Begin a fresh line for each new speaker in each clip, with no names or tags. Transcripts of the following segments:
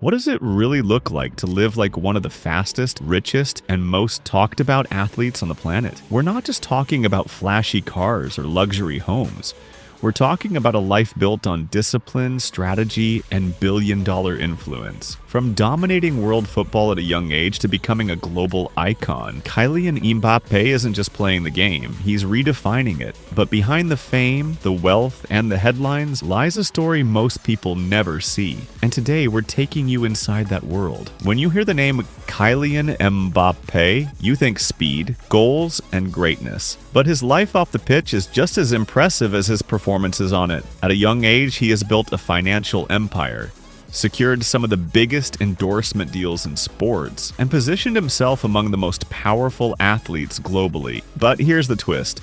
What does it really look like to live like one of the fastest, richest, and most talked about athletes on the planet? We're not just talking about flashy cars or luxury homes. We're talking about a life built on discipline, strategy, and billion-dollar influence. From dominating world football at a young age to becoming a global icon, Kylian Mbappé isn't just playing the game, he's redefining it. But behind the fame, the wealth, and the headlines lies a story most people never see. And today, we're taking you inside that world. When you hear the name Kylian Mbappé, you think speed, goals, and greatness. But his life off the pitch is just as impressive as his performances on it. At a young age, he has built a financial empire, secured some of the biggest endorsement deals in sports, and positioned himself among the most powerful athletes globally. But here's the twist.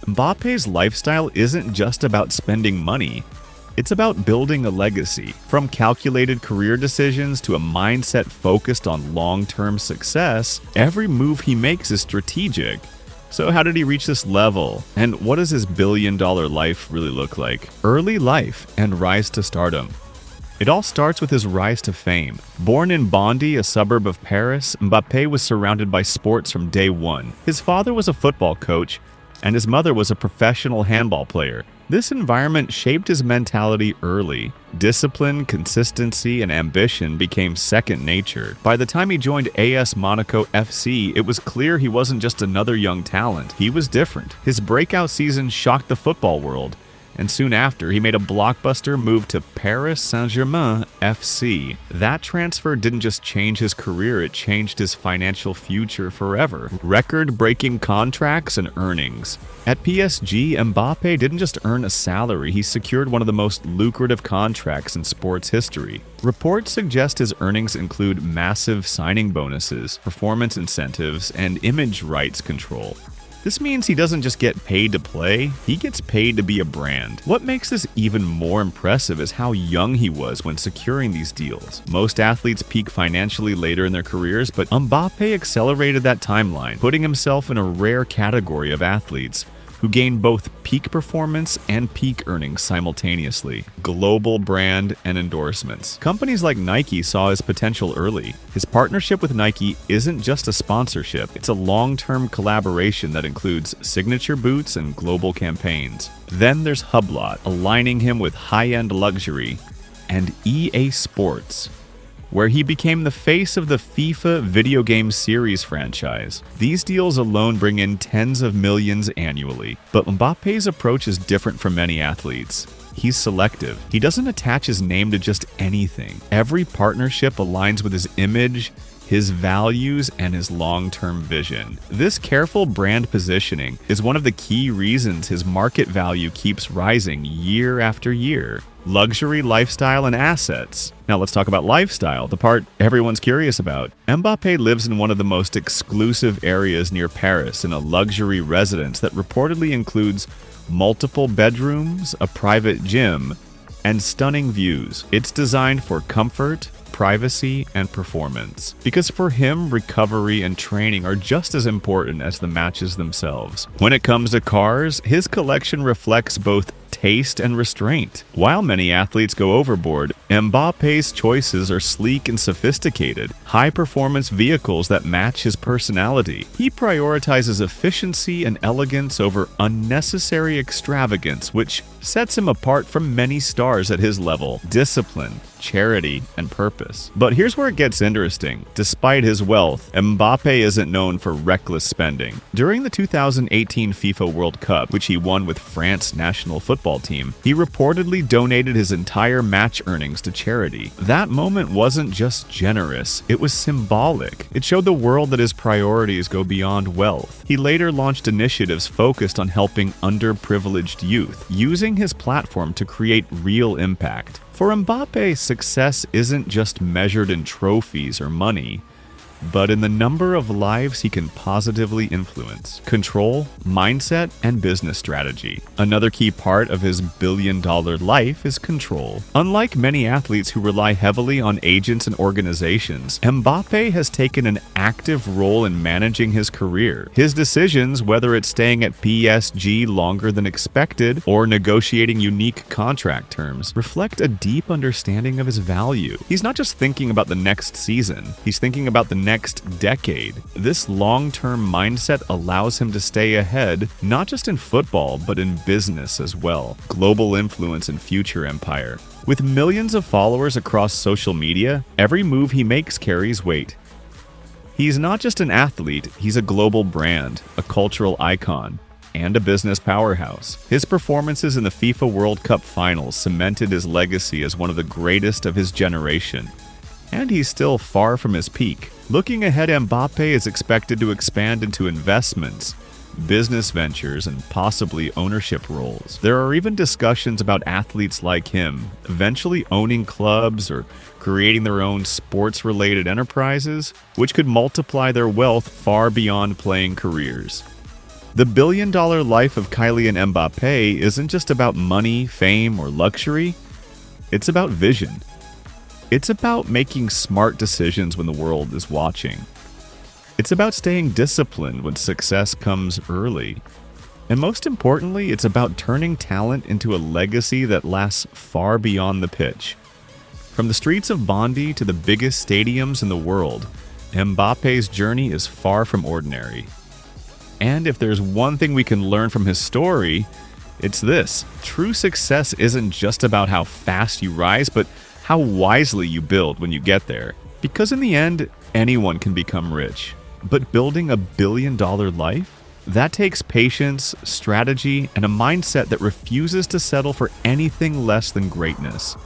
Mbappe's lifestyle isn't just about spending money. It's about building a legacy. From calculated career decisions to a mindset focused on long-term success, every move he makes is strategic. So how did he reach this level? And what does his billion-dollar life really look like? Early life and rise to stardom. It all starts with his rise to fame. Born in Bondy, a suburb of Paris, Mbappé was surrounded by sports from day one. His father was a football coach, and his mother was a professional handball player. This environment shaped his mentality early. Discipline, consistency, and ambition became second nature. By the time he joined AS Monaco FC, it was clear he wasn't just another young talent. He was different. His breakout season shocked the football world, and soon after, he made a blockbuster move to Paris Saint-Germain F.C. That transfer didn't just change his career, it changed his financial future forever. Record-breaking contracts and earnings. At PSG, Mbappé didn't just earn a salary, he secured one of the most lucrative contracts in sports history. Reports suggest his earnings include massive signing bonuses, performance incentives, and image rights control. This means he doesn't just get paid to play, he gets paid to be a brand. What makes this even more impressive is how young he was when securing these deals. Most athletes peak financially later in their careers, but Mbappé accelerated that timeline, putting himself in a rare category of athletes who gained both peak performance and peak earnings simultaneously. Global brand and endorsements. Companies like Nike saw his potential early. His partnership with Nike isn't just a sponsorship, it's a long-term collaboration that includes signature boots and global campaigns. Then there's Hublot, aligning him with high-end luxury, and EA Sports, where he became the face of the FIFA video game series franchise. These deals alone bring in tens of millions annually. But Mbappe's approach is different from many athletes. He's selective. He doesn't attach his name to just anything. Every partnership aligns with his image, his values, and his long-term vision. This careful brand positioning is one of the key reasons his market value keeps rising year after year. Luxury, lifestyle, and assets. Now let's talk about lifestyle, the part everyone's curious about. Mbappé lives in one of the most exclusive areas near Paris in a luxury residence that reportedly includes multiple bedrooms, a private gym, and stunning views. It's designed for comfort, privacy, and performance. Because for him, recovery and training are just as important as the matches themselves. When it comes to cars, his collection reflects both taste and restraint. While many athletes go overboard, Mbappe's choices are sleek and sophisticated, high-performance vehicles that match his personality. He prioritizes efficiency and elegance over unnecessary extravagance, which sets him apart from many stars at his level. Discipline, charity, and purpose. But here's where it gets interesting. Despite his wealth, Mbappé isn't known for reckless spending. During the 2018 FIFA World Cup, which he won with France's national football team, he reportedly donated his entire match earnings to charity. That moment wasn't just generous, it was symbolic. It showed the world that his priorities go beyond wealth. He later launched initiatives focused on helping underprivileged youth, using his platform to create real impact. For Mbappé, success isn't just measured in trophies or money. but in the number of lives he can positively influence, control, mindset, and business strategy. Another key part of his billion-dollar life is control. Unlike many athletes who rely heavily on agents and organizations, Mbappe has taken an active role in managing his career. His decisions, whether it's staying at PSG longer than expected or negotiating unique contract terms, reflect a deep understanding of his value. He's not just thinking about the next season, he's thinking about the next decade. This long-term mindset allows him to stay ahead, not just in football, but in business as well. Global influence and future empire. With millions of followers across social media, every move he makes carries weight. He's not just an athlete, he's a global brand, a cultural icon, and a business powerhouse. His performances in the FIFA World Cup finals cemented his legacy as one of the greatest of his generation. And he's still far from his peak. Looking ahead, Mbappe is expected to expand into investments, business ventures, and possibly ownership roles. There are even discussions about athletes like him eventually owning clubs or creating their own sports-related enterprises, which could multiply their wealth far beyond playing careers. The billion-dollar life of Kylian Mbappé isn't just about money, fame, or luxury. It's about vision. It's about making smart decisions when the world is watching. It's about staying disciplined when success comes early. And most importantly, it's about turning talent into a legacy that lasts far beyond the pitch. From the streets of Bondy to the biggest stadiums in the world, Mbappe's journey is far from ordinary. And if there's one thing we can learn from his story, it's this. True success isn't just about how fast you rise, but how wisely you build when you get there. Because in the end, anyone can become rich. But building a billion-dollar life? That takes patience, strategy, and a mindset that refuses to settle for anything less than greatness.